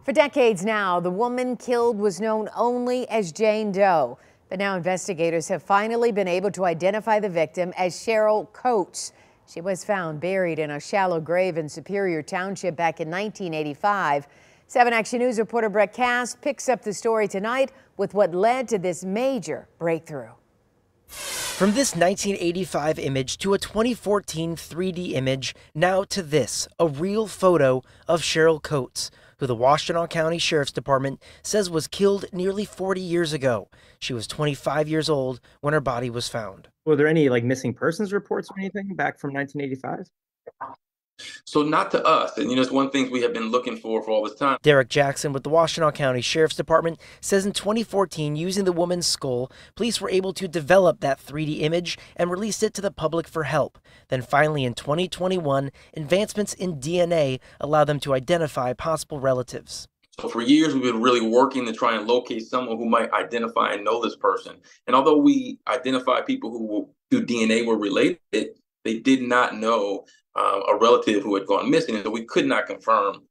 For decades now, the woman killed was known only as Jane Doe. But now investigators have finally been able to identify the victim as Cheryl Coates. She was found buried in a shallow grave in Superior Township back in 1985. 7 Action News reporter Brett Cass picks up the story tonight with what led to this major breakthrough. From this 1985 image to a 2014 3D image, now to this, a real photo of Cheryl Coates, who the Washtenaw County Sheriff's Department says was killed nearly 40 years ago. She was 25 years old when her body was found. Were there any missing persons reports or anything back from 1985? So not to us, and it's one thing we have been looking for all this time. Derek Jackson with the Washtenaw County Sheriff's Department says in 2014, using the woman's skull, police were able to develop that 3D image and released it to the public for help. Then finally in 2021, advancements in DNA allowed them to identify possible relatives. So for years, we've been really working to try and locate someone who might identify and know this person. And although we identified people who through DNA were related, they did not know a relative who had gone missing, and so we could not confirm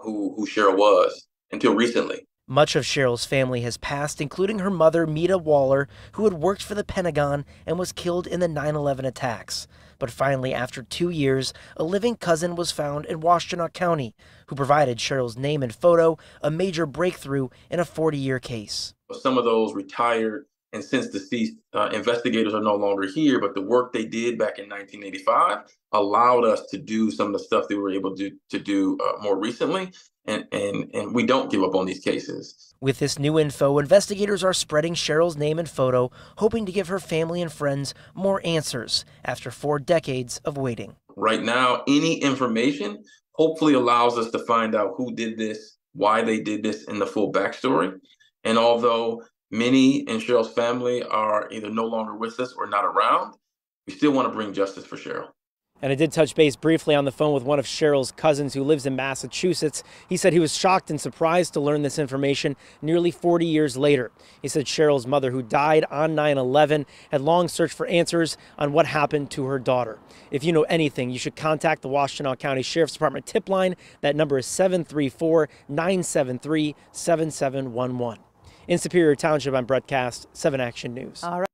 who Cheryl was until recently. Much of Cheryl's family has passed, including her mother, Meta Waller, who had worked for the Pentagon and was killed in the 9/11 attacks. But finally, after 2 years, a living cousin was found in Washtenaw County, who provided Cheryl's name and photo, a major breakthrough in a 40-year case. Some of those retired and since deceased investigators are no longer here, but the work they did back in 1985 allowed us to do some of the stuff they were able to do more recently, and we don't give up on these cases. With this new info, investigators are spreading Cheryl's name and photo, hoping to give her family and friends more answers after 4 decades of waiting. Right now, any information hopefully allows us to find out who did this, why they did this, and the full backstory. And although many in Cheryl's family are either no longer with us or not around, we still want to bring justice for Cheryl. And I did touch base briefly on the phone with one of Cheryl's cousins who lives in Massachusetts. He said he was shocked and surprised to learn this information nearly 40 years later. He said Cheryl's mother, who died on 9/11, had long searched for answers on what happened to her daughter. If you know anything, you should contact the Washtenaw County Sheriff's Department tip line. That number is 734-973-7711. In Superior Township, I'm Brett Cass, 7 Action News. All right.